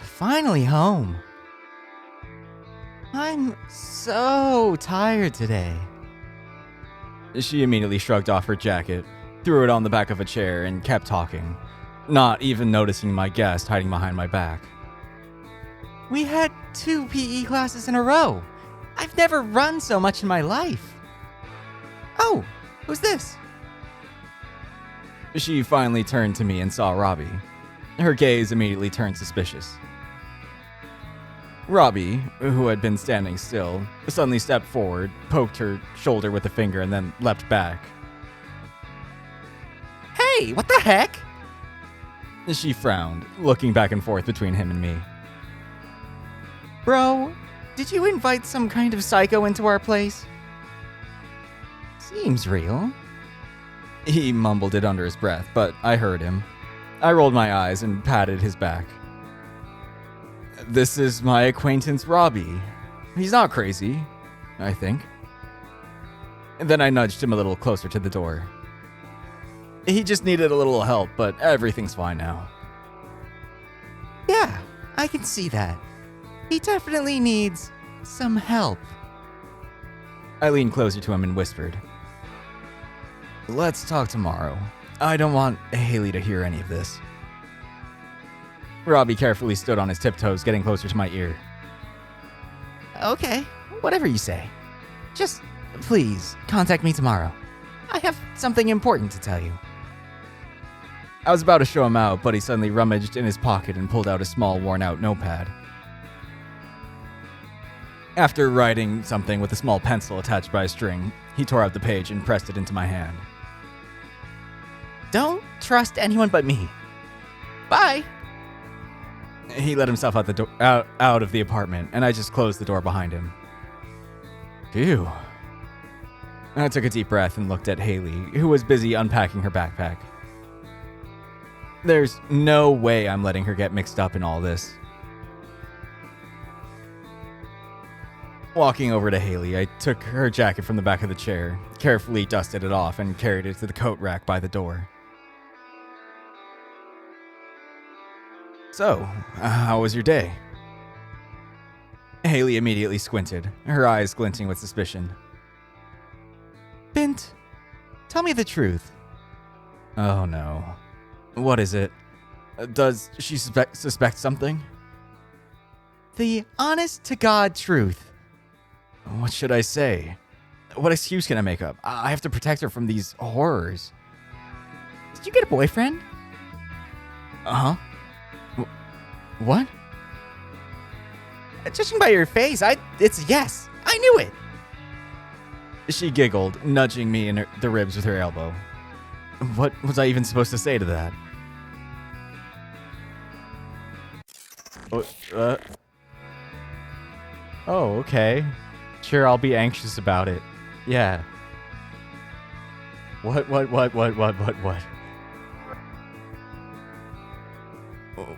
Finally home. I'm so tired today. She immediately shrugged off her jacket, threw it on the back of a chair, and kept talking, not even noticing my guest hiding behind my back. We had 2 PE classes in a row. I've never run so much in my life. Oh, who's this? She finally turned to me and saw Robbie. Her gaze immediately turned suspicious. Robbie, who had been standing still, suddenly stepped forward, poked her shoulder with a finger, and then leapt back. Hey, what the heck? She frowned, looking back and forth between him and me. Bro, did you invite some kind of psycho into our place? Seems real. He mumbled it under his breath, but I heard him. I rolled my eyes and patted his back. This is my acquaintance Robbie. He's not crazy, I think. And then I nudged him a little closer to the door. He just needed a little help, but everything's fine now. Yeah, I can see that. He definitely needs some help. I leaned closer to him and whispered, Let's talk tomorrow. I don't want Haley to hear any of this. Robbie carefully stood on his tiptoes, getting closer to my ear. Okay, whatever you say. Just, please, contact me tomorrow. I have something important to tell you. I was about to show him out, but he suddenly rummaged in his pocket and pulled out a small, worn-out notepad. After writing something with a small pencil attached by a string, he tore out the page and pressed it into my hand. Don't trust anyone but me. Bye. He let himself out of the apartment, and I just closed the door behind him. Phew. I took a deep breath and looked at Haley, who was busy unpacking her backpack. There's no way I'm letting her get mixed up in all this. Walking over to Haley, I took her jacket from the back of the chair, carefully dusted it off, and carried it to the coat rack by the door. So, how was your day? Haley immediately squinted, her eyes glinting with suspicion. Bint, tell me the truth. Oh no. What is it? Does she suspect something? The honest-to-God truth. What should I say? What excuse can I make up? I have to protect her from these horrors. Did you get a boyfriend? Uh-huh. What? Judging by your face, it's yes. I knew it. She giggled, nudging me in the ribs with her elbow. What was I even supposed to say to that? Oh, okay. Sure, I'll be anxious about it. Yeah. What?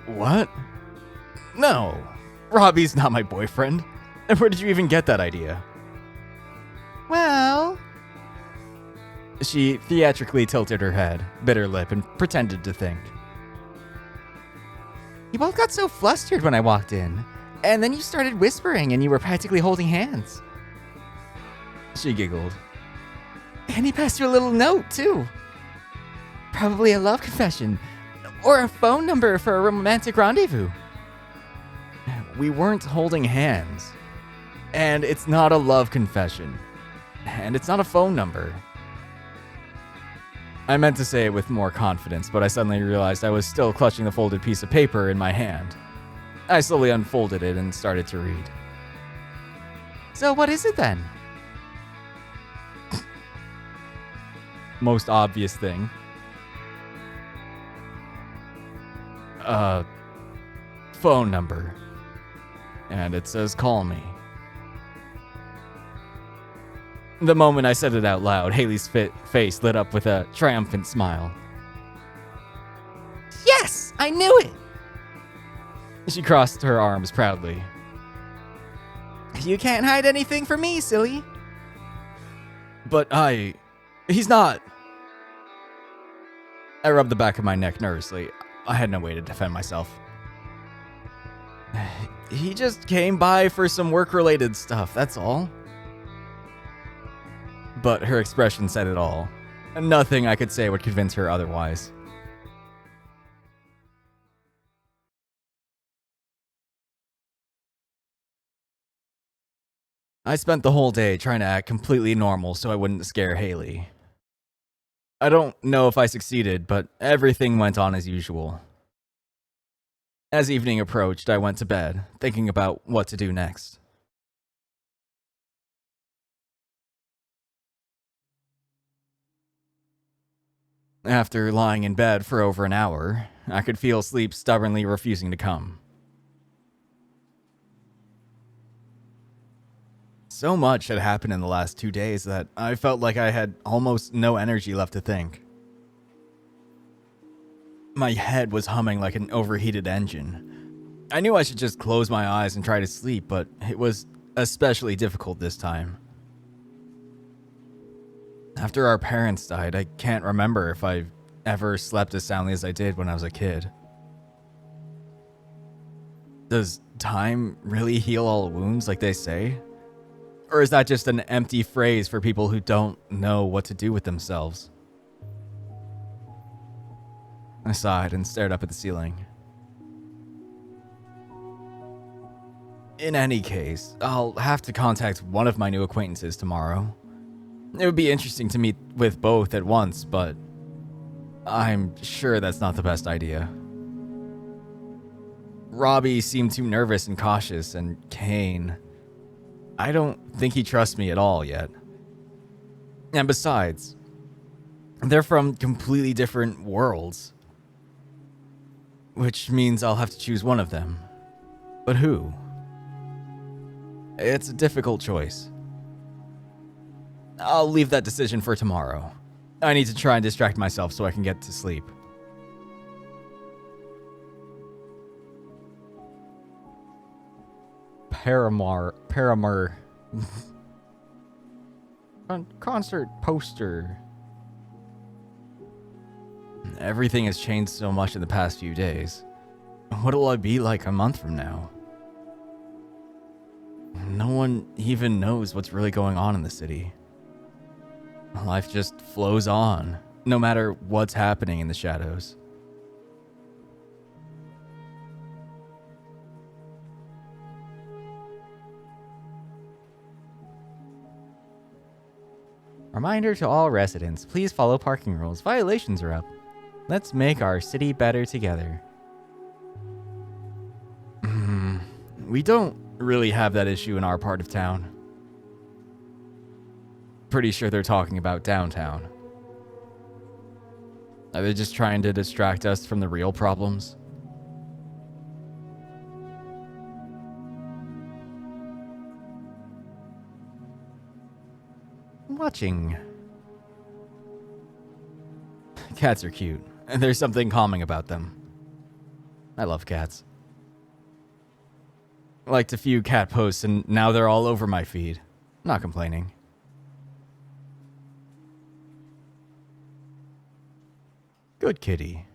What? No. Robbie's not my boyfriend. And where did you even get that idea? Well... She theatrically tilted her head, bit her lip, and pretended to think. You both got so flustered when I walked in. And then you started whispering and you were practically holding hands. She giggled. And he passed you a little note, too. Probably a love confession. Or a phone number for a romantic rendezvous. We weren't holding hands. And it's not a love confession. And it's not a phone number. I meant to say it with more confidence, but I suddenly realized I was still clutching the folded piece of paper in my hand. I slowly unfolded it and started to read. So what is it then? Most obvious thing. Phone number. And it says call me. The moment I said it out loud, Haley's face lit up with a triumphant smile. Yes! I knew it! She crossed her arms proudly. You can't hide anything from me, silly. But he's not. I rubbed the back of my neck nervously. I had no way to defend myself. He just came by for some work-related stuff, that's all. But her expression said it all. Nothing I could say would convince her otherwise. I spent the whole day trying to act completely normal so I wouldn't scare Haley. I don't know if I succeeded, but everything went on as usual. As evening approached, I went to bed, thinking about what to do next. After lying in bed for over an hour, I could feel sleep stubbornly refusing to come. So much had happened in the last 2 days that I felt like I had almost no energy left to think. My head was humming like an overheated engine. I knew I should just close my eyes and try to sleep, but it was especially difficult this time. After our parents died, I can't remember if I ever slept as soundly as I did when I was a kid. Does time really heal all wounds like they say? Or is that just an empty phrase for people who don't know what to do with themselves? I sighed and stared up at the ceiling. In any case, I'll have to contact one of my new acquaintances tomorrow. It would be interesting to meet with both at once, but I'm sure that's not the best idea. Robbie seemed too nervous and cautious, and Kane, I don't think he trusts me at all yet. And besides, they're from completely different worlds. Which means I'll have to choose one of them. But who? It's a difficult choice. I'll leave that decision for tomorrow. I need to try and distract myself so I can get to sleep. Paramore. Concert poster. Everything has changed so much in the past few days. What'll I be like a month from now? No one even knows what's really going on in the city. Life just flows on, no matter what's happening in the shadows. Reminder to all residents, please follow parking rules. Violations are up. Let's make our city better together. We don't really have that issue in our part of town. Pretty sure they're talking about downtown. Are they just trying to distract us from the real problems? Watching. Cats are cute, and there's something calming about them. I love cats. I liked a few cat posts, and now they're all over my feed. Not complaining. Good kitty.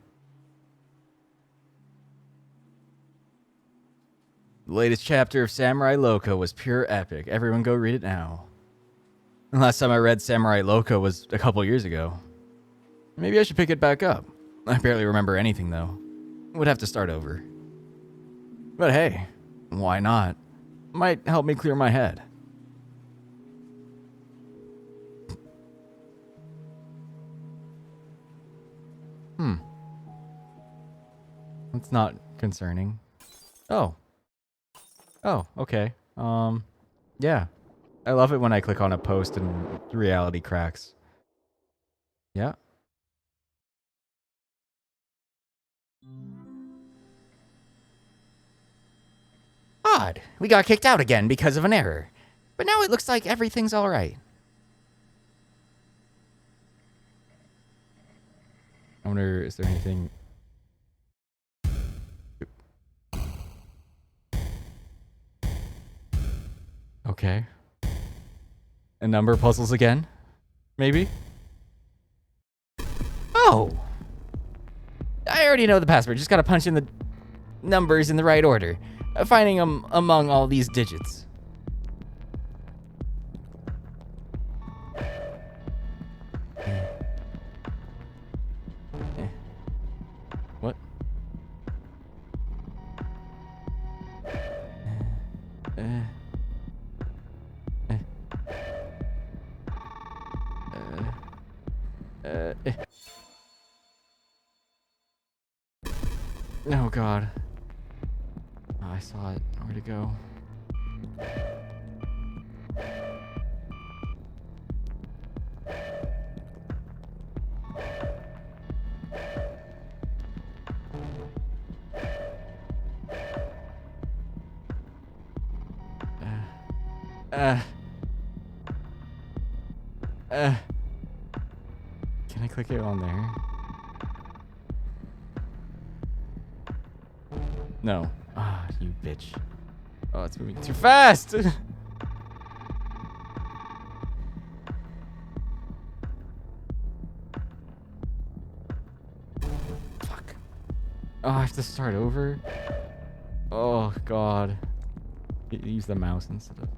The latest chapter of Samurai Loco was pure epic. Everyone go read it now. The last time I read Samurai Loco was a couple years ago. Maybe I should pick it back up. I barely remember anything, though. Would have to start over. But hey, why not? Might help me clear my head. That's not concerning. Oh. Oh, okay. Yeah. I love it when I click on a post and reality cracks. Yeah. Odd. We got kicked out again because of an error. But now it looks like everything's alright. I wonder, is there anything... Okay. And number puzzles again? Maybe? Oh! I already know the password. Just gotta punch in the numbers in the right order. finding them among all these digits. What? Oh God. Oh, I saw it. Where'd it go? Can I click it on there? No. Ah, you bitch. Oh, it's moving too fast! Fuck. Oh, I have to start over? Oh, God. Use the mouse instead of...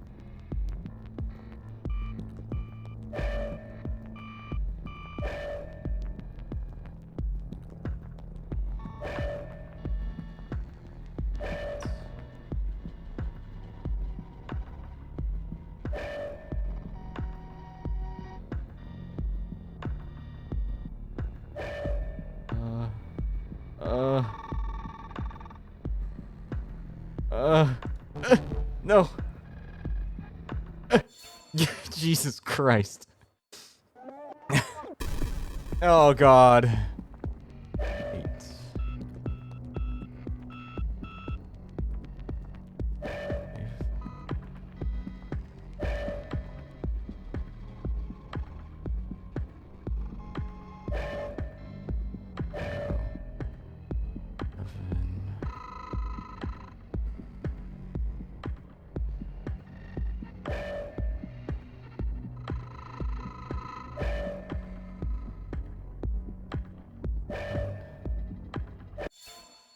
No. Jesus Christ. Oh, God. 8.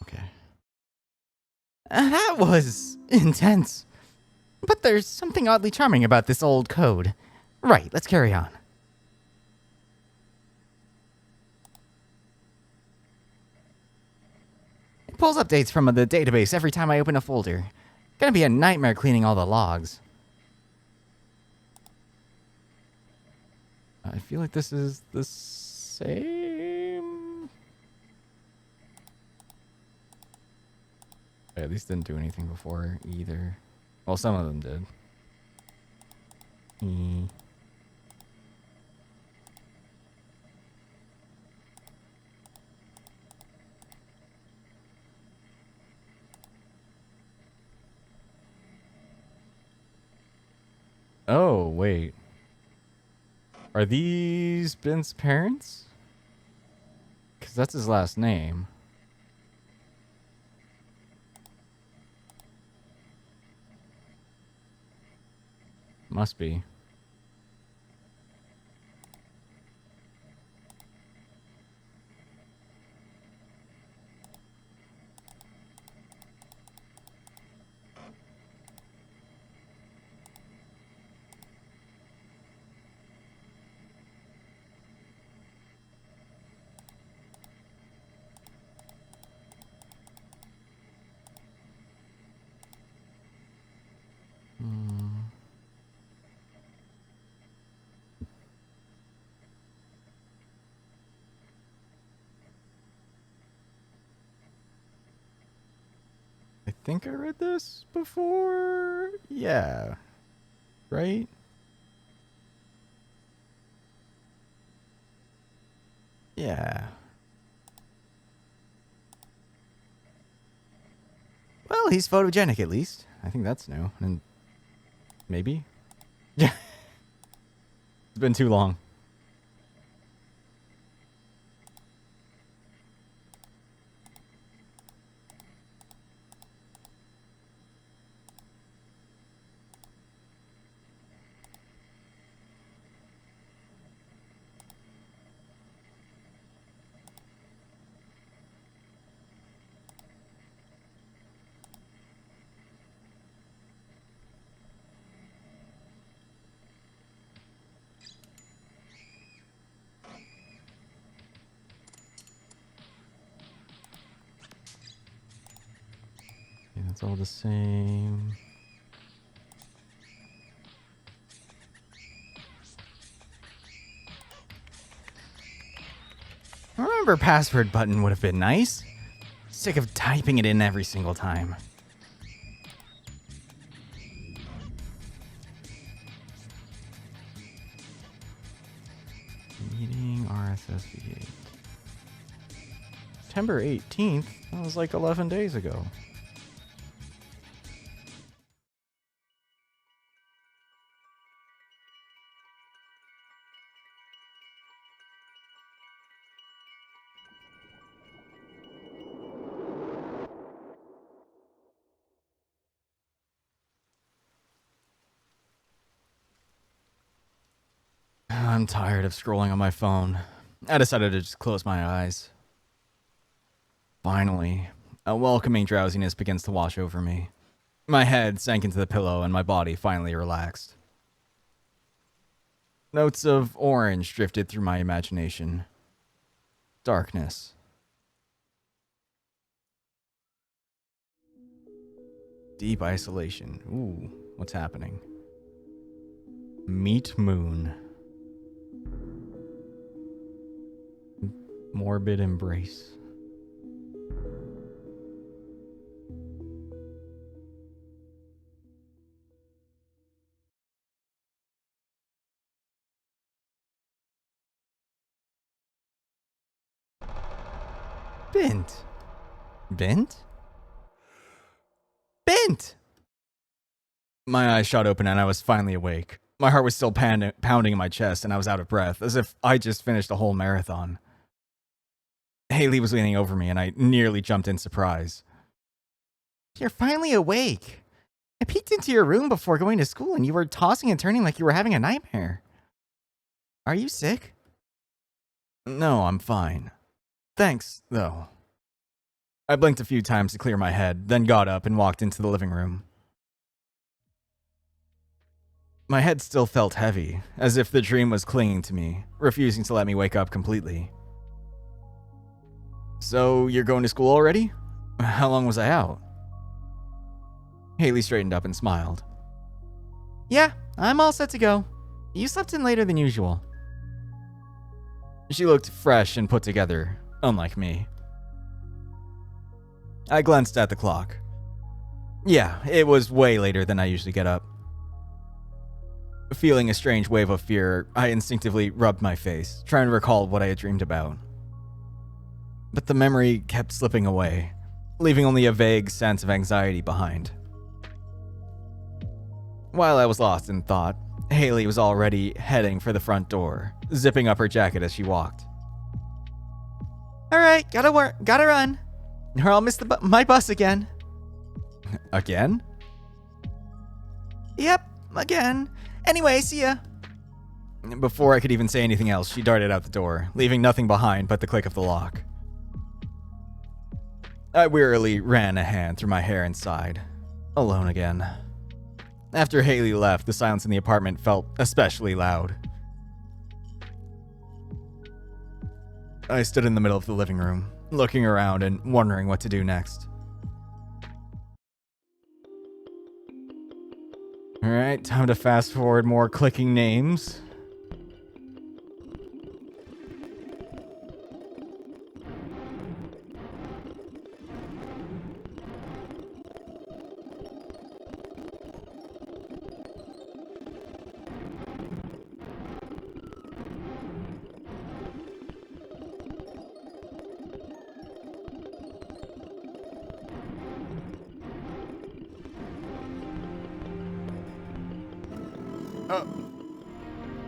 Okay. That was intense. But there's something oddly charming about this old code. Right, let's carry on. It pulls updates from the database every time I open a folder. Gonna be a nightmare cleaning all the logs. I feel like this is the same. Yeah, these didn't do anything before either. Well, some of them did. Oh, wait. Are these Ben's parents? Because that's his last name. Must be. I think I read this before. Yeah. Right? Yeah. Well, he's photogenic at least. I think that's new. And maybe? Yeah. It's been too long. It's all the same. I remember password button would have been nice. Sick of typing it in every single time. Meeting RSS feed. September 18th? That was like 11 days ago. I'm tired of scrolling on my phone. I decided to just close my eyes. Finally, a welcoming drowsiness begins to wash over me. My head sank into the pillow and my body finally relaxed. Notes of orange drifted through my imagination. Darkness. Deep isolation. Ooh, what's happening? Meet Moon. Morbid embrace. Bint. Bint? Bint! My eyes shot open and I was finally awake. My heart was still pounding in my chest and I was out of breath, as if I just finished a whole marathon. Haley was leaning over me and I nearly jumped in surprise. You're finally awake. I peeked into your room before going to school and you were tossing and turning like you were having a nightmare. Are you sick? No, I'm fine. Thanks, though. I blinked a few times to clear my head, then got up and walked into the living room. My head still felt heavy, as if the dream was clinging to me, refusing to let me wake up completely. So, you're going to school already? How long was I out? Haley straightened up and smiled. Yeah, I'm all set to go. You slept in later than usual. She looked fresh and put together, unlike me. I glanced at the clock. Yeah, it was way later than I usually get up. Feeling a strange wave of fear, I instinctively rubbed my face, trying to recall what I had dreamed about. But the memory kept slipping away, leaving only a vague sense of anxiety behind. While I was lost in thought, Haley was already heading for the front door, zipping up her jacket as she walked. Alright, gotta run, or I'll miss my bus again. Again? Yep, again. Anyway, see ya. Before I could even say anything else, she darted out the door, leaving nothing behind but the click of the lock. I wearily ran a hand through my hair and sighed. Alone again. After Haley left, the silence in the apartment felt especially loud. I stood in the middle of the living room, looking around and wondering what to do next. Alright, time to fast forward more clicking names.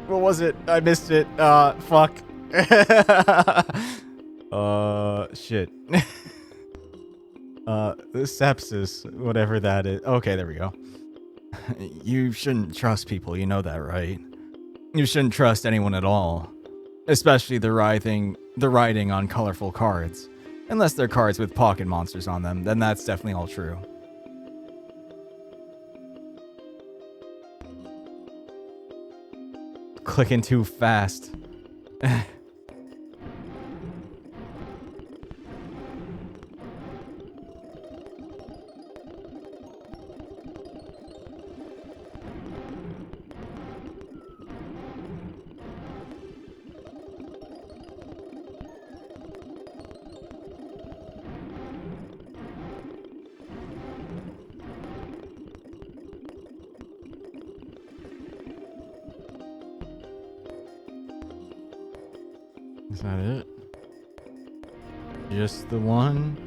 What was it? I missed it. Fuck. Shit. Scepsis, whatever that is. Okay, there we go. You shouldn't trust people, you know that, right? You shouldn't trust anyone at all. Especially the writing on colorful cards. Unless they're cards with pocket monsters on them, then that's definitely all true. Clicking too fast. Is that it? Just the one?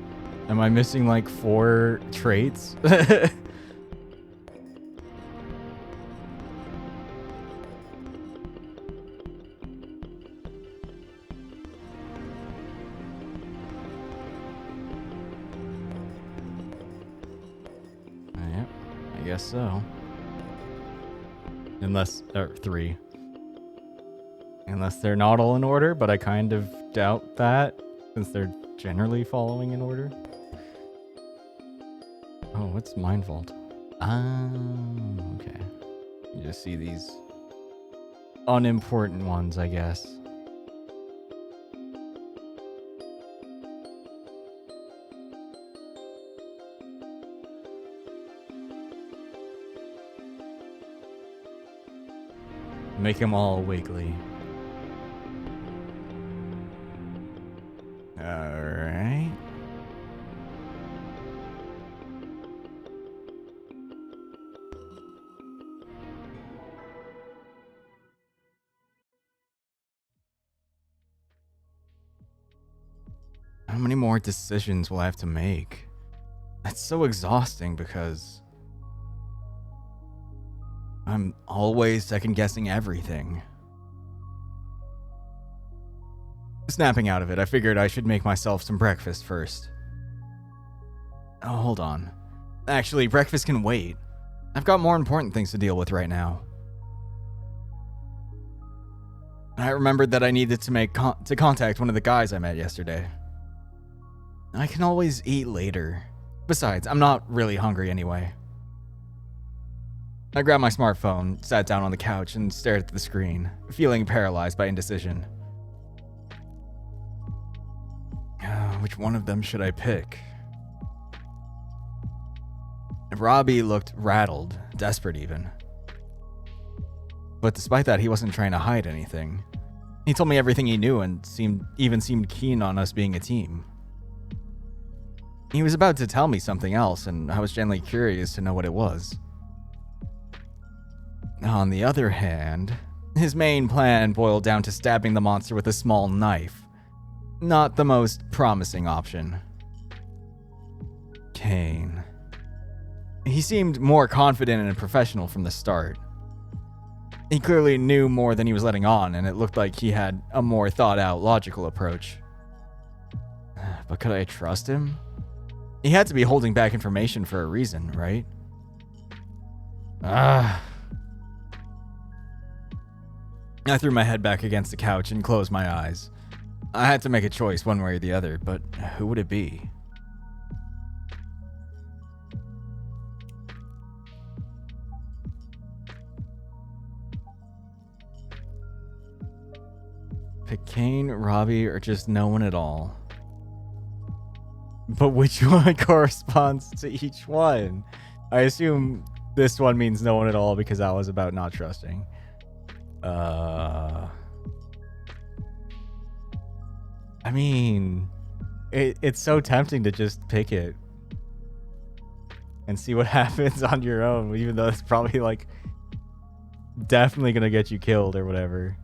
Am I missing like 4 traits? Yep, I guess so. Unless, or 3. Unless they're not all in order, but I kind of doubt that, since they're generally following in order. Oh, what's Mind Vault? Okay. You just see these unimportant ones, I guess. Make them all wiggly. Alright. How many more decisions will I have to make? That's so exhausting because I'm always second guessing everything. Snapping out of it, I figured I should make myself some breakfast first. Oh, hold on. Actually, breakfast can wait. I've got more important things to deal with right now. I remembered that I needed to contact one of the guys I met yesterday. I can always eat later. Besides, I'm not really hungry anyway. I grabbed my smartphone, sat down on the couch, and stared at the screen, feeling paralyzed by indecision. Which one of them should I pick? Robbie looked rattled, desperate even. But despite that, he wasn't trying to hide anything. He told me everything he knew and seemed keen on us being a team. He was about to tell me something else, and I was genuinely curious to know what it was. On the other hand, his main plan boiled down to stabbing the monster with a small knife. Not the most promising option. Kane. He seemed more confident and professional from the start. He clearly knew more than he was letting on, and it looked like he had a more thought-out, logical approach. But could I trust him? He had to be holding back information for a reason, right? I threw my head back against the couch and closed my eyes. I had to make a choice one way or the other, but who would it be? Pick Kane, Robbie, or just no one at all. But which one corresponds to each one? I assume this one means no one at all because that was about not trusting. I mean, it's so tempting to just pick it and see what happens on your own, even though it's probably like definitely gonna get you killed or whatever.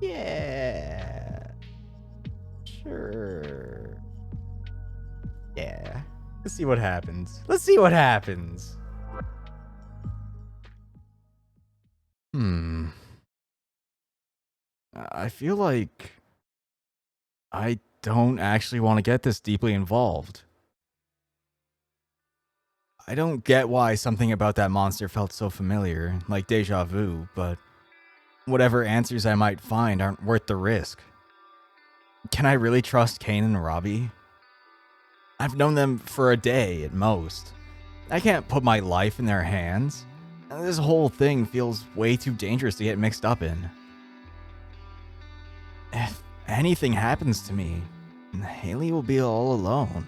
Yeah. Sure. Yeah. Let's see what happens. I feel like I don't actually want to get this deeply involved. I don't get why something about that monster felt so familiar, like deja vu, but whatever answers I might find aren't worth the risk. Can I really trust Kane and Robbie? I've known them for a day at most. I can't put my life in their hands. This whole thing feels way too dangerous to get mixed up in. If anything happens to me, Haley will be all alone.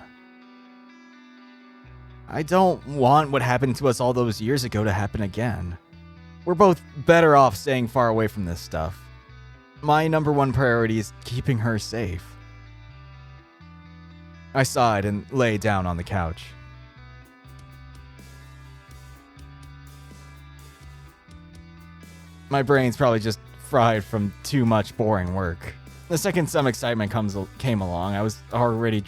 I don't want what happened to us all those years ago to happen again. We're both better off staying far away from this stuff. My number one priority is keeping her safe. I sighed and lay down on the couch. My brain's probably just fried from too much boring work. The second some excitement came along, I was already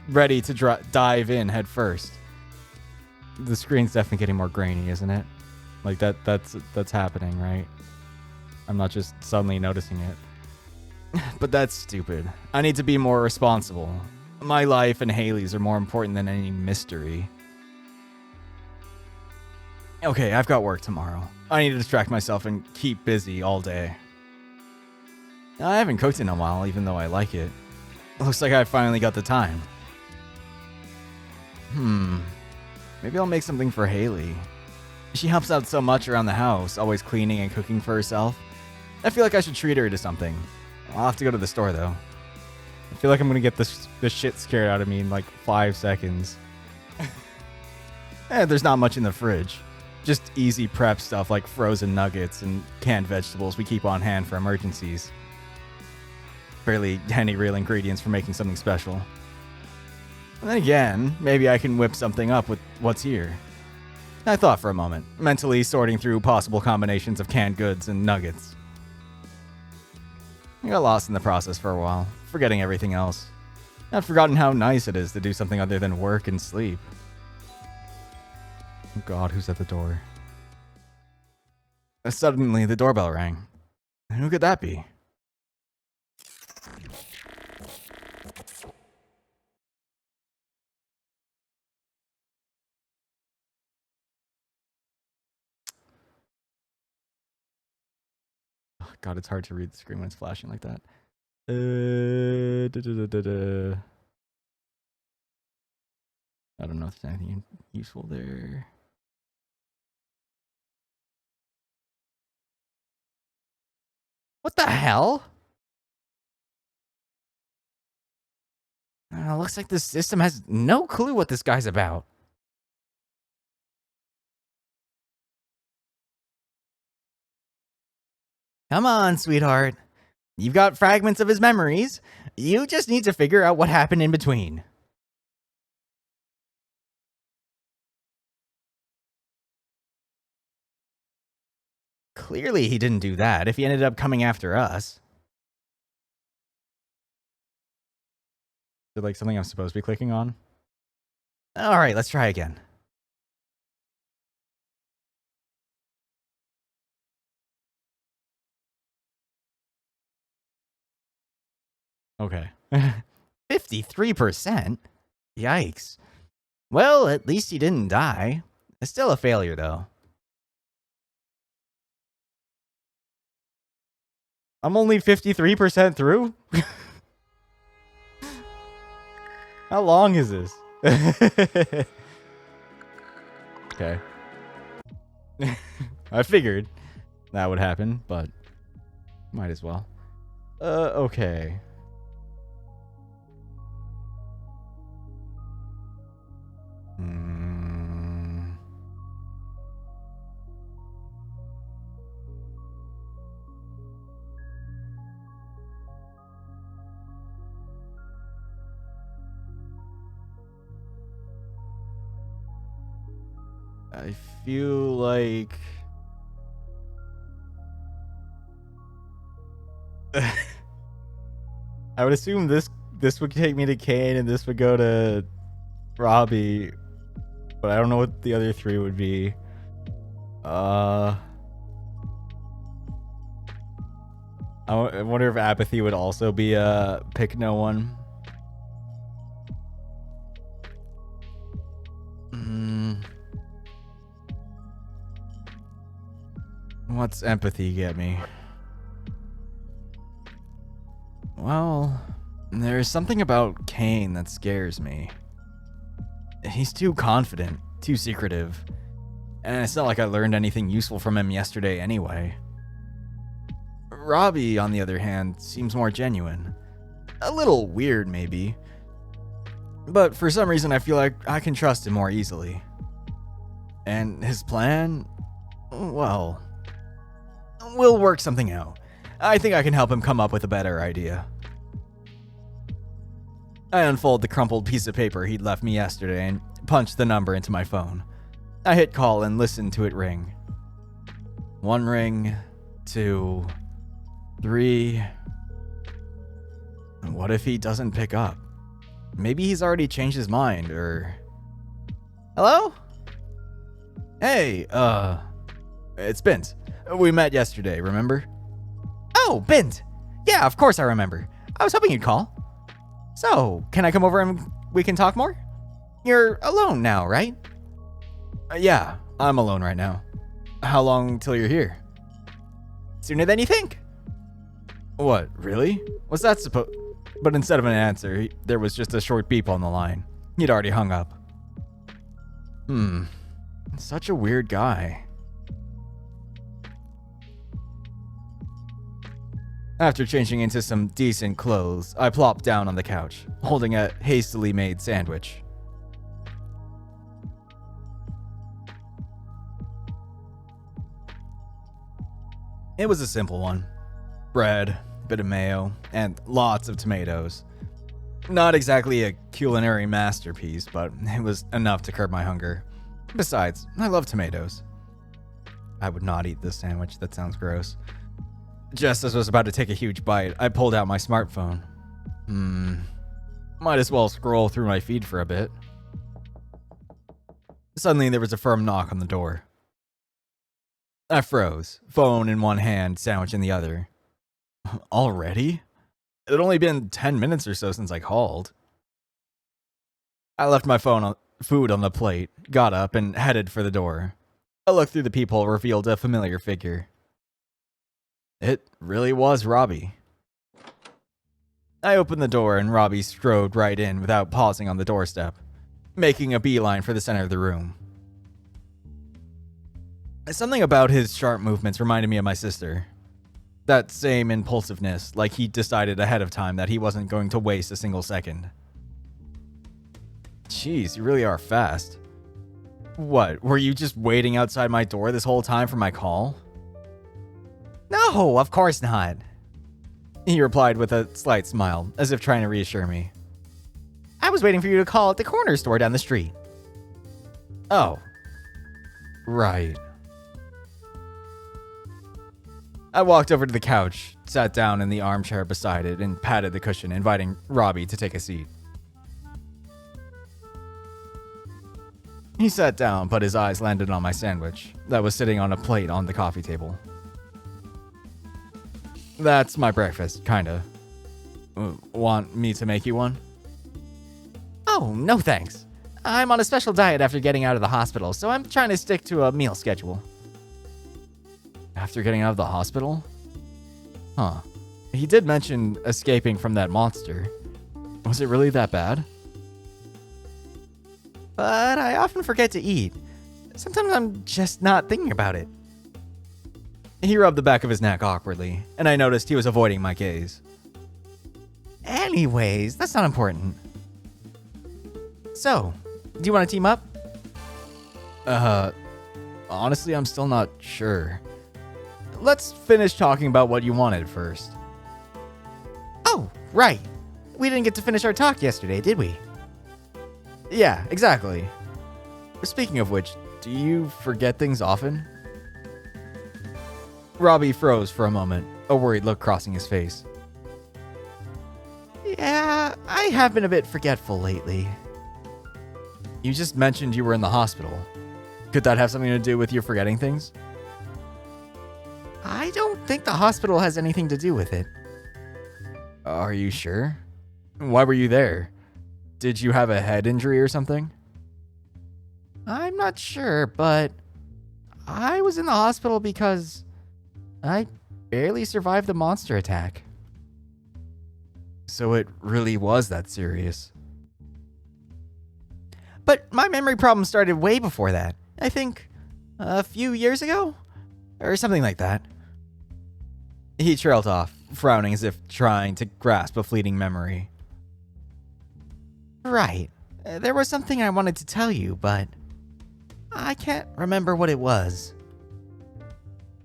ready to dive in head first. The screen's definitely getting more grainy, isn't it? Like that's happening, right? I'm not just suddenly noticing it. But that's stupid. I need to be more responsible. My life and Haley's are more important than any mystery. Okay, I've got work tomorrow. I need to distract myself and keep busy all day. I haven't cooked in a while, even though I like it. Looks like I finally got the time. Maybe I'll make something for Haley. She helps out so much around the house, always cleaning and cooking for herself. I feel like I should treat her to something. I'll have to go to the store, though. I feel like I'm gonna get this shit scared out of me in like 5 seconds. There's not much in the fridge. Just easy prep stuff like frozen nuggets and canned vegetables we keep on hand for emergencies. Barely any real ingredients for making something special. And then again, maybe I can whip something up with what's here. I thought for a moment, mentally sorting through possible combinations of canned goods and nuggets. I got lost in the process for a while, forgetting everything else. I'd forgotten how nice it is to do something other than work and sleep. Oh God, who's at the door? Suddenly, the doorbell rang. Who could that be? Oh, God, it's hard to read the screen when it's flashing like that. I don't know if there's anything useful there. What the hell? Looks like this system has no clue what this guy's about. Come on, sweetheart. You've got fragments of his memories. You just need to figure out what happened in between. Clearly he didn't do that if he ended up coming after us. Is it like something I'm supposed to be clicking on? Alright, let's try again. Okay. 53%? Yikes. Well, at least he didn't die. It's still a failure, though. I'm only 53% through? How long is this? Okay. I figured that would happen, but might as well. Okay. I feel like I would assume this would take me to Kane and this would go to Robbie, but I don't know what the other three would be. I wonder if apathy would also be a pick no one. What's empathy get me? Well, there's something about Kane that scares me. He's too confident, too secretive, and it's not like I learned anything useful from him yesterday anyway. Robbie, on the other hand, seems more genuine. A little weird, maybe. But for some reason, I feel like I can trust him more easily. And his plan? Well, we'll work something out. I think I can help him come up with a better idea. I unfold the crumpled piece of paper he'd left me yesterday and punched the number into my phone. I hit call and listened to it ring. 1 ring, 2, 3. What if he doesn't pick up? Maybe he's already changed his mind, or... Hello? Hey, it's Bint. We met yesterday, remember? Oh, Bint! Yeah, of course I remember. I was hoping you'd call. So, can I come over and we can talk more? You're alone now, right? Yeah, I'm alone right now. How long till you're here? Sooner than you think. What, really? What's that supposed... But instead of an answer, there was just a short beep on the line. He'd already hung up. Such a weird guy. After changing into some decent clothes, I plopped down on the couch, holding a hastily made sandwich. It was a simple one. Bread, a bit of mayo, and lots of tomatoes. Not exactly a culinary masterpiece, but it was enough to curb my hunger. Besides, I love tomatoes. I would not eat this sandwich, that sounds gross. Just as I was about to take a huge bite, I pulled out my smartphone. Might as well scroll through my feed for a bit. Suddenly, there was a firm knock on the door. I froze, phone in one hand, sandwich in the other. Already? It had only been 10 minutes or so since I called. I left my food on the plate, got up, and headed for the door. A look through the peephole revealed a familiar figure. It really was Robbie. I opened the door and Robbie strode right in without pausing on the doorstep, making a beeline for the center of the room. Something about his sharp movements reminded me of my sister. That same impulsiveness, like he decided ahead of time that he wasn't going to waste a single second. Jeez, you really are fast. What, were you just waiting outside my door this whole time for my call? No, of course not. He replied with a slight smile, as if trying to reassure me. I was waiting for you to call at the corner store down the street. Oh. Right. I walked over to the couch, sat down in the armchair beside it, and patted the cushion, inviting Robbie to take a seat. He sat down, but his eyes landed on my sandwich that was sitting on a plate on the coffee table. That's my breakfast, kinda. Want me to make you one? Oh, no thanks. I'm on a special diet after getting out of the hospital, so I'm trying to stick to a meal schedule. After getting out of the hospital? Huh. He did mention escaping from that monster. Was it really that bad? But I often forget to eat. Sometimes I'm just not thinking about it. He rubbed the back of his neck awkwardly, and I noticed he was avoiding my gaze. Anyways, that's not important. So, do you want to team up? Honestly, I'm still not sure. Let's finish talking about what you wanted first. Oh, right. We didn't get to finish our talk yesterday, did we? Yeah, exactly. Speaking of which, do you forget things often? Robbie froze for a moment, a worried look crossing his face. Yeah, I have been a bit forgetful lately. You just mentioned you were in the hospital. Could that have something to do with you forgetting things? I don't think the hospital has anything to do with it. Are you sure? Why were you there? Did you have a head injury or something? I'm not sure, but I was in the hospital because I barely survived the monster attack. So it really was that serious. But my memory problem started way before that. I think a few years ago? Or something like that. He trailed off, frowning as if trying to grasp a fleeting memory. Right. There was something I wanted to tell you, but I can't remember what it was.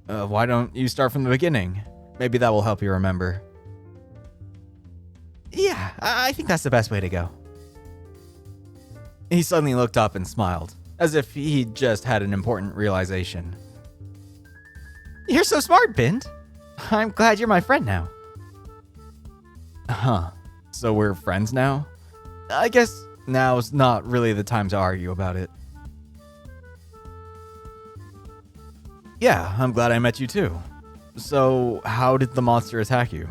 Why don't you start from the beginning? Maybe that will help you remember. Yeah, I think that's the best way to go. He suddenly looked up and smiled, as if he'd just had an important realization. You're so smart, Bint. I'm glad you're my friend now. Huh. So we're friends now? I guess now's not really the time to argue about it. Yeah, I'm glad I met you too. So, how did the monster attack you?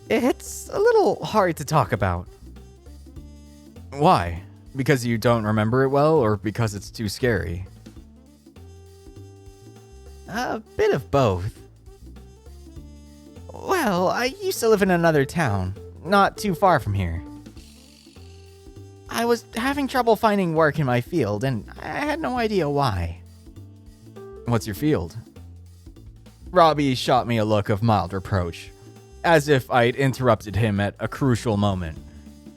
It's a little hard to talk about. Why? Because you don't remember it well, or because it's too scary? A bit of both. Well, I used to live in another town, not too far from here. I was having trouble finding work in my field, and I had no idea why. What's your field? Robbie shot me a look of mild reproach, as if I'd interrupted him at a crucial moment,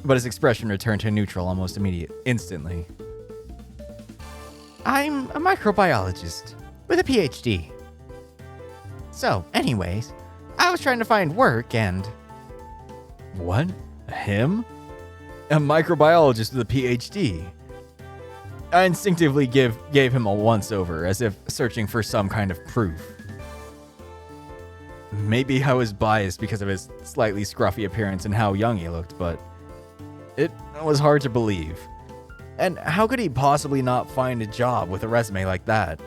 but his expression returned to neutral almost instantly. I'm a microbiologist with a PhD. So, anyways, I was trying to find work and... What? Him? A microbiologist with a PhD? I instinctively gave him a once-over, as if searching for some kind of proof. Maybe I was biased because of his slightly scruffy appearance and how young he looked, but it was hard to believe. And how could he possibly not find a job with a resume like that?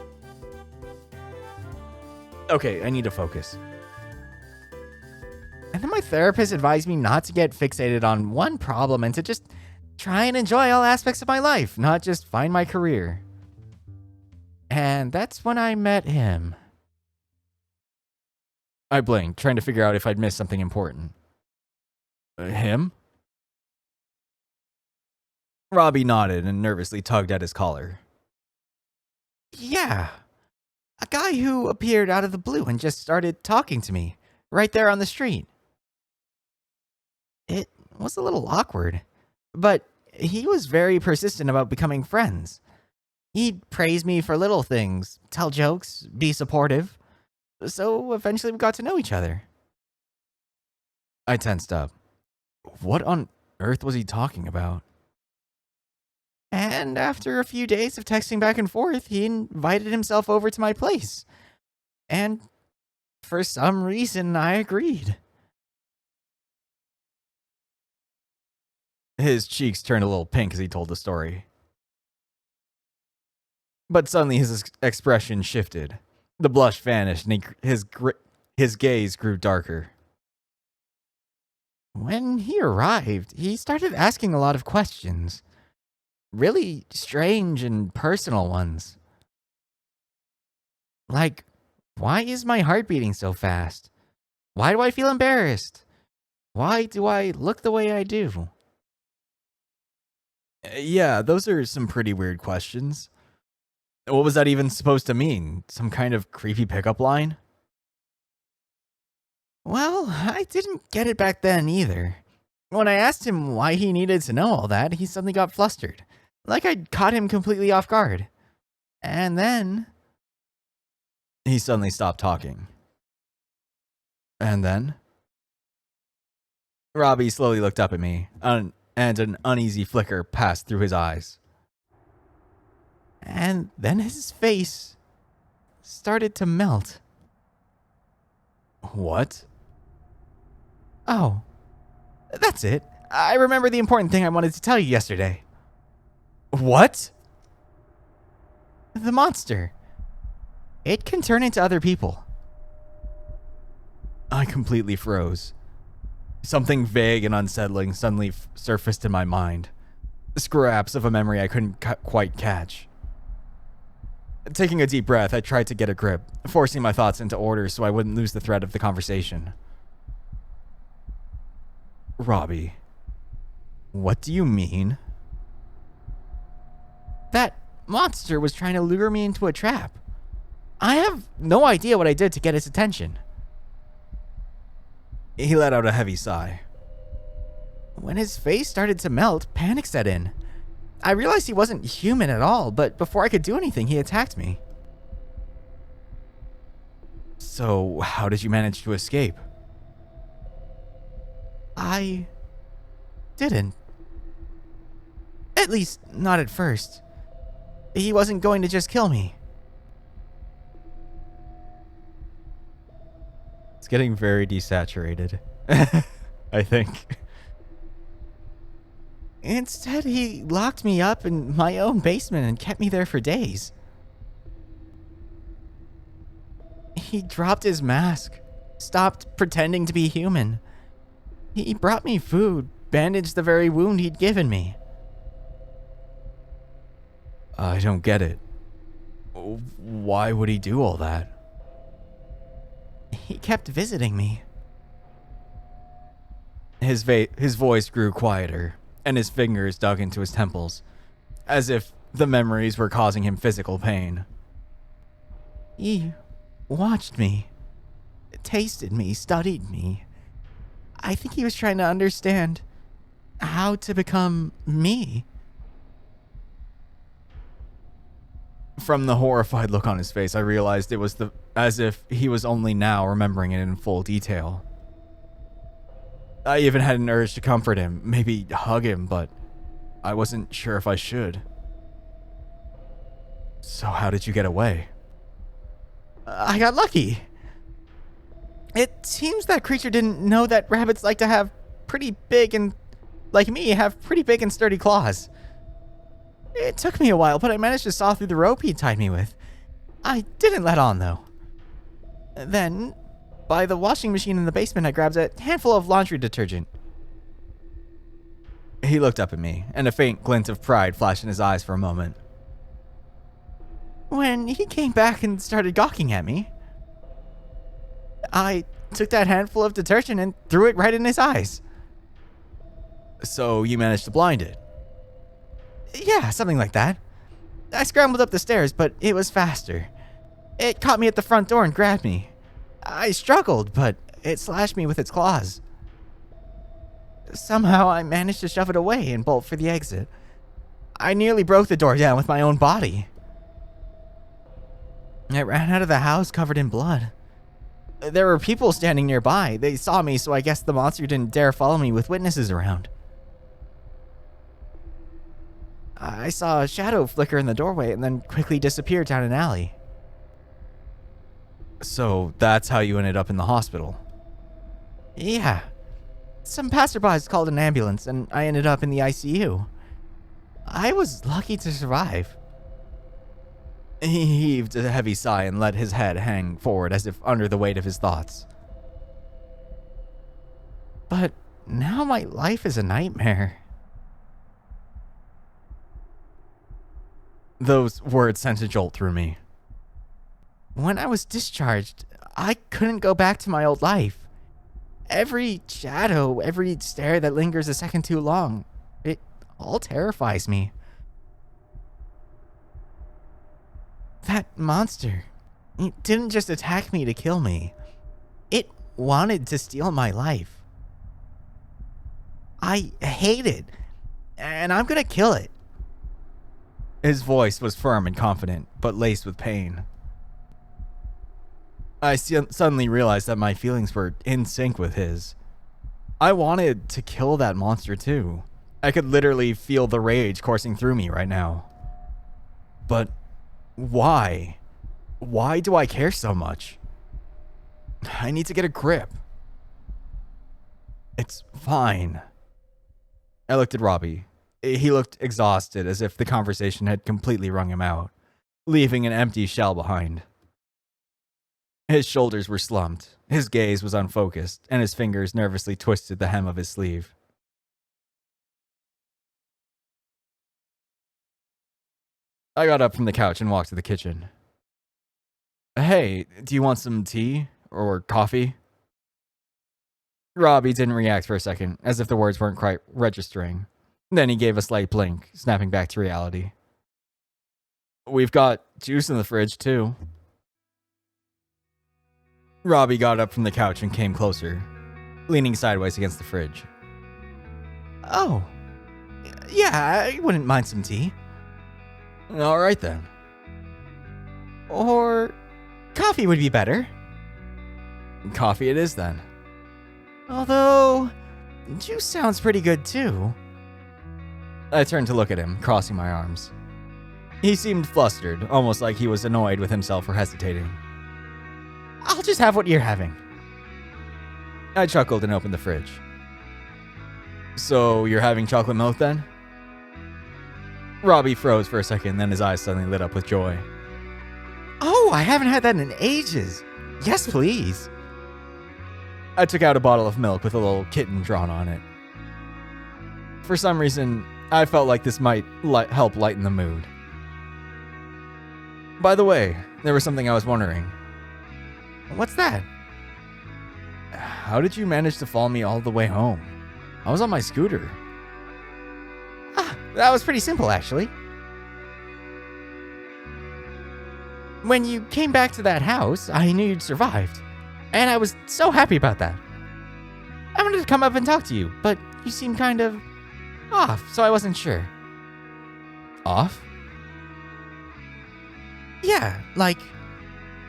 Okay, I need to focus. And then my therapist advised me not to get fixated on one problem and to just try and enjoy all aspects of my life, not just find my career. And that's when I met him. I blinked, trying to figure out if I'd missed something important. Him? Robbie nodded and nervously tugged at his collar. Yeah. A guy who appeared out of the blue and just started talking to me, right there on the street. It was a little awkward, but he was very persistent about becoming friends. He'd praise me for little things, tell jokes, be supportive. So eventually we got to know each other. I tensed up. What on earth was he talking about? And after a few days of texting back and forth, he invited himself over to my place. And for some reason, I agreed. His cheeks turned a little pink as he told the story. But suddenly his expression shifted. The blush vanished and his gaze grew darker. When he arrived, he started asking a lot of questions. Really strange and personal ones. Like, why is my heart beating so fast? Why do I feel embarrassed? Why do I look the way I do? Yeah, those are some pretty weird questions. What was that even supposed to mean? Some kind of creepy pickup line? Well, I didn't get it back then either. When I asked him why he needed to know all that, he suddenly got flustered. Like I'd caught him completely off guard. And then... He suddenly stopped talking. And then? Robbie slowly looked up at me, and an uneasy flicker passed through his eyes. And then his face started to melt. What? Oh, that's it. I remember the important thing I wanted to tell you yesterday. What? The monster. It can turn into other people. I completely froze. Something vague and unsettling suddenly surfaced in my mind. Scraps of a memory I couldn't quite catch. Taking a deep breath, I tried to get a grip, forcing my thoughts into order so I wouldn't lose the thread of the conversation. Robbie, what do you mean? That monster was trying to lure me into a trap. I have no idea what I did to get its attention. He let out a heavy sigh. When his face started to melt, panic set in. I realized he wasn't human at all, but before I could do anything, he attacked me. So, how did you manage to escape? I didn't. At least, not at first. He wasn't going to just kill me. It's getting very desaturated. I think. Instead, he locked me up in my own basement and kept me there for days. He dropped his mask, stopped pretending to be human. He brought me food, bandaged the very wound he'd given me. I don't get it. Why would he do all that? He kept visiting me. His voice grew quieter, and his fingers dug into his temples, as if the memories were causing him physical pain. He watched me, tasted me, studied me. I think he was trying to understand how to become me. From the horrified look on his face, I realized it was as if he was only now remembering it in full detail. I even had an urge to comfort him, maybe hug him, but I wasn't sure if I should. So how did you get away? I got lucky. It seems that creature didn't know that rabbits like to have pretty big and, like me, have pretty big and sturdy claws. It took me a while, but I managed to saw through the rope he tied me with. I didn't let on, though. Then, by the washing machine in the basement, I grabbed a handful of laundry detergent. He looked up at me, and a faint glint of pride flashed in his eyes for a moment. When he came back and started gawking at me, I took that handful of detergent and threw it right in his eyes. So you managed to blind it? Yeah, something like that. I scrambled up the stairs, but it was faster. It caught me at the front door and grabbed me. I struggled, but it slashed me with its claws. Somehow I managed to shove it away and bolt for the exit. I nearly broke the door down with my own body. I ran out of the house covered in blood. There were people standing nearby. They saw me, so I guess the monster didn't dare follow me with witnesses around. I saw a shadow flicker in the doorway and then quickly disappear down an alley. So that's how you ended up in the hospital? Yeah. Some passerbys called an ambulance and I ended up in the ICU. I was lucky to survive. He heaved a heavy sigh and let his head hang forward as if under the weight of his thoughts. But now my life is a nightmare. Those words sent a jolt through me. When I was discharged, I couldn't go back to my old life. Every shadow, every stare that lingers a second too long, it all terrifies me. That monster, it didn't just attack me to kill me. It wanted to steal my life. I hate it, and I'm gonna kill it. His voice was firm and confident, but laced with pain. I suddenly realized that my feelings were in sync with his. I wanted to kill that monster too. I could literally feel the rage coursing through me right now. But why? Why do I care so much? I need to get a grip. It's fine. I looked at Robbie. He looked exhausted, as if the conversation had completely wrung him out, leaving an empty shell behind. His shoulders were slumped, his gaze was unfocused, and his fingers nervously twisted the hem of his sleeve. I got up from the couch and walked to the kitchen. Hey, do you want some tea? Or coffee? Robbie didn't react for a second, as if the words weren't quite registering. Then he gave a slight blink, snapping back to reality. We've got juice in the fridge, too. Robbie got up from the couch and came closer, leaning sideways against the fridge. Oh, yeah, I wouldn't mind some tea. All right then. Or coffee would be better. Coffee it is then. Although, juice sounds pretty good too. I turned to look at him, crossing my arms. He seemed flustered, almost like he was annoyed with himself for hesitating. I'll just have what you're having. I chuckled and opened the fridge. So, you're having chocolate milk then? Robbie froze for a second, then his eyes suddenly lit up with joy. Oh, I haven't had that in ages. Yes, please. I took out a bottle of milk with a little kitten drawn on it. For some reason, I felt like this might help lighten the mood. By the way, there was something I was wondering. What's that? How did you manage to follow me all the way home? I was on my scooter. Ah, that was pretty simple, actually. When you came back to that house, I knew you'd survived. And I was so happy about that. I wanted to come up and talk to you, but you seemed kind of off, so I wasn't sure. Off? Yeah, like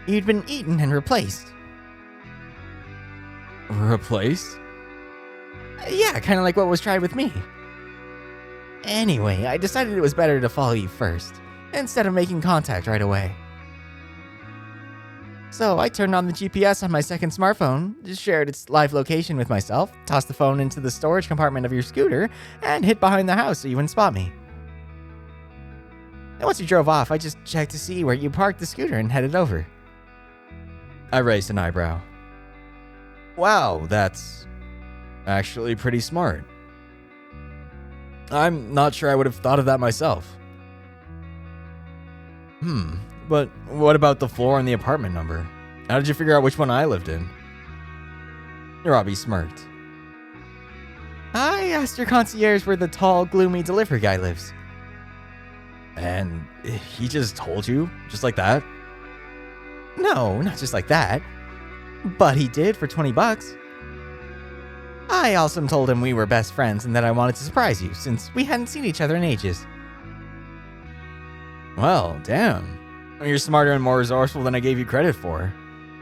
you'd been eaten and replaced. Replace? Yeah, kind of like what was tried with me. Anyway, I decided it was better to follow you first, instead of making contact right away. So I turned on the GPS on my second smartphone, just shared its live location with myself, tossed the phone into the storage compartment of your scooter, and hid behind the house so you wouldn't spot me. And once you drove off, I just checked to see where you parked the scooter and headed over. I raised an eyebrow. Wow, that's actually pretty smart. I'm not sure I would have thought of that myself. But what about the floor and the apartment number? How did you figure out which one I lived in? Robbie smirked. I asked your concierge where the tall, gloomy delivery guy lives. And he just told you? Just like that? No, not just like that. But he did for 20 bucks. I also told him we were best friends and that I wanted to surprise you since we hadn't seen each other in ages. Well, damn. You're smarter and more resourceful than I gave you credit for.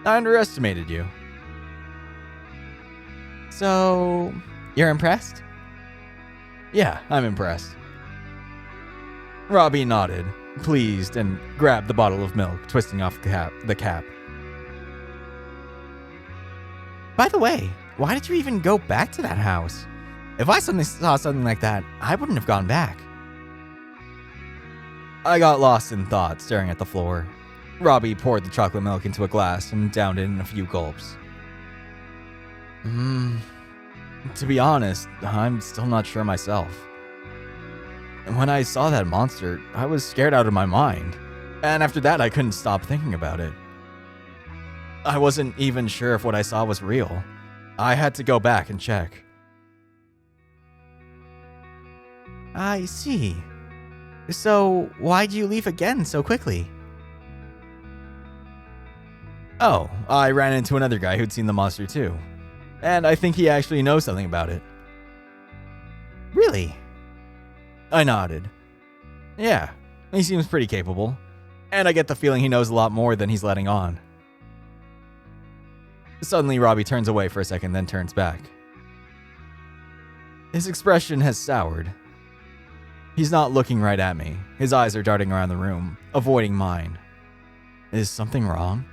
I underestimated you. So, you're impressed? Yeah, I'm impressed. Robbie nodded, pleased, and grabbed the bottle of milk, twisting off the cap. By the way, why did you even go back to that house? If I suddenly saw something like that, I wouldn't have gone back. I got lost in thought, staring at the floor. Robbie poured the chocolate milk into a glass and downed it in a few gulps. To be honest, I'm still not sure myself. When I saw that monster, I was scared out of my mind. And after that, I couldn't stop thinking about it. I wasn't even sure if what I saw was real. I had to go back and check. I see. So, why'd you leave again so quickly? Oh, I ran into another guy who'd seen the monster too. And I think he actually knows something about it. Really? I nodded. Yeah, he seems pretty capable. And I get the feeling he knows a lot more than he's letting on. Suddenly, Robbie turns away for a second, then turns back. His expression has soured. He's not looking right at me. His eyes are darting around the room, avoiding mine. Is something wrong?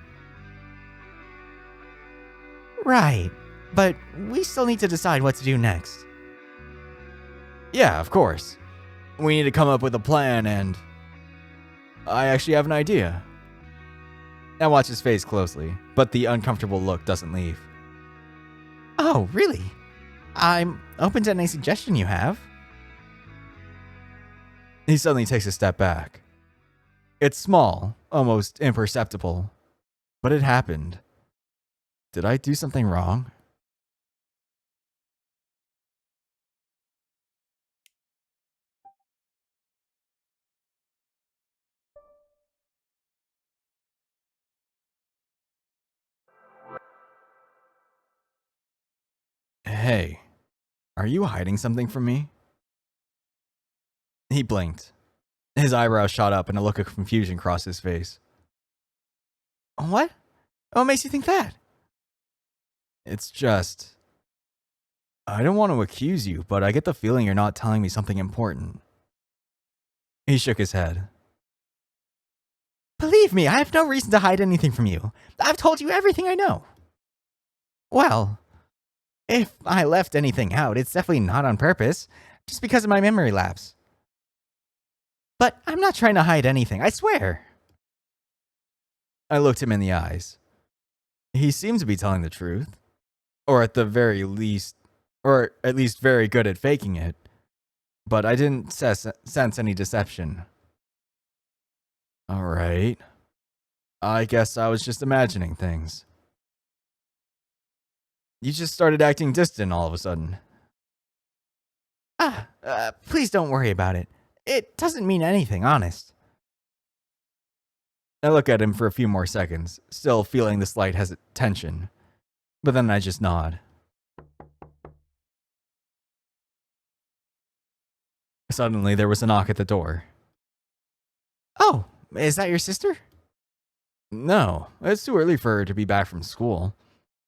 Right, but we still need to decide what to do next. Yeah, of course. We need to come up with a plan and... I actually have an idea. I watch his face closely, but the uncomfortable look doesn't leave. Oh, really? I'm open to any suggestion you have. He suddenly takes a step back. It's small, almost imperceptible, but it happened. Did I do something wrong? Hey, Are you hiding something from me? He blinked. His eyebrows shot up and a look of confusion crossed his face. What? What makes you think that? It's just... I don't want to accuse you, but I get the feeling you're not telling me something important. He shook his head. Believe me, I have no reason to hide anything from you. I've told you everything I know. Well, if I left anything out, it's definitely not on purpose, just because of my memory lapse. But I'm not trying to hide anything, I swear. I looked him in the eyes. He seemed to be telling the truth. Or at least very good at faking it. But I didn't sense any deception. Alright. I guess I was just imagining things. You just started acting distant all of a sudden. Please don't worry about it. It doesn't mean anything, honest. I look at him for a few more seconds, still feeling the slight tension. But then I just nod. Suddenly, there was a knock at the door. Oh, is that your sister? No, it's too early for her to be back from school.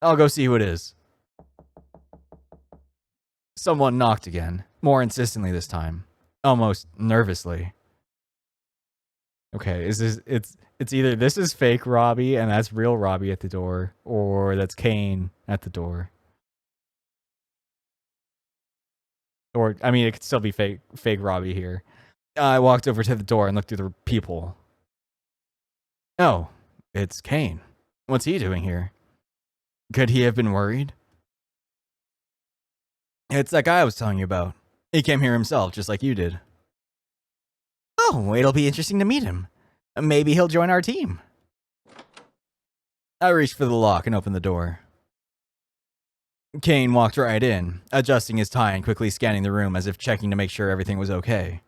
I'll go see who it is. Someone knocked again, more insistently this time, almost nervously. Okay, it's either this is fake Robbie and that's real Robbie at the door, or that's Kane at the door. Or, I mean, it could still be fake Robbie here. I walked over to the door and looked through the peephole. Oh, it's Kane. What's he doing here? Could he have been worried? It's that guy I was telling you about. He came here himself, just like you did. Oh, it'll be interesting to meet him. Maybe he'll join our team. I reached for the lock and opened the door. Kane walked right in, adjusting his tie and quickly scanning the room as if checking to make sure everything was okay.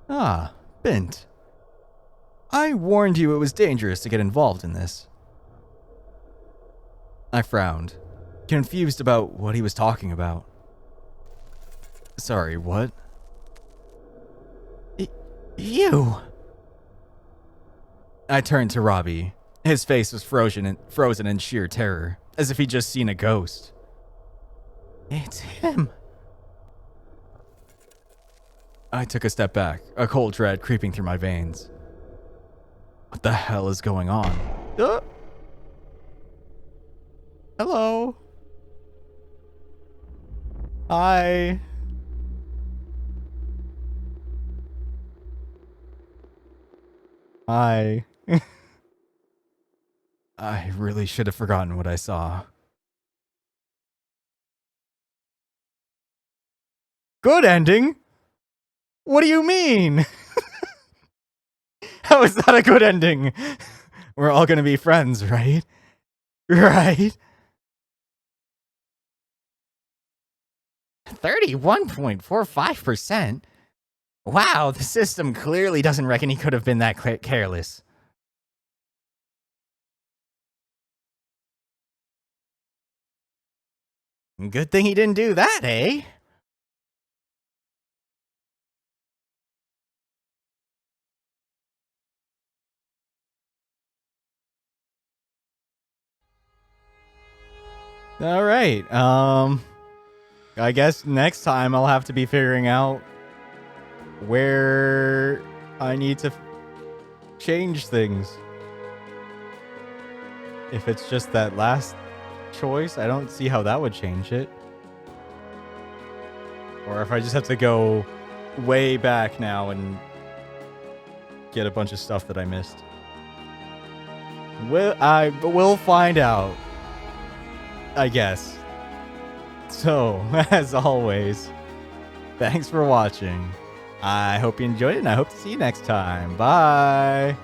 Ah, Bint. I warned you it was dangerous to get involved in this. I frowned, confused about what he was talking about. Sorry, what? You! I turned to Robbie. His face was frozen in sheer terror, as if he'd just seen a ghost. It's him. I took a step back, a cold dread creeping through my veins. What the hell is going on? Hello? Hi. Hi. I really should have forgotten what I saw. Good ending? What do you mean? How is that a good ending? We're all gonna be friends, right? Right? 31.45%? Wow, the system clearly doesn't reckon he could have been that careless. Good thing he didn't do that, eh? All right. I guess next time I'll have to be figuring out where I need to change things. If it's just that last choice, I don't see how that would change it. Or if I just have to go way back now and get a bunch of stuff that I missed. We'll find out, I guess. So, as always, thanks for watching. I hope you enjoyed it, and I hope to see you next time. Bye!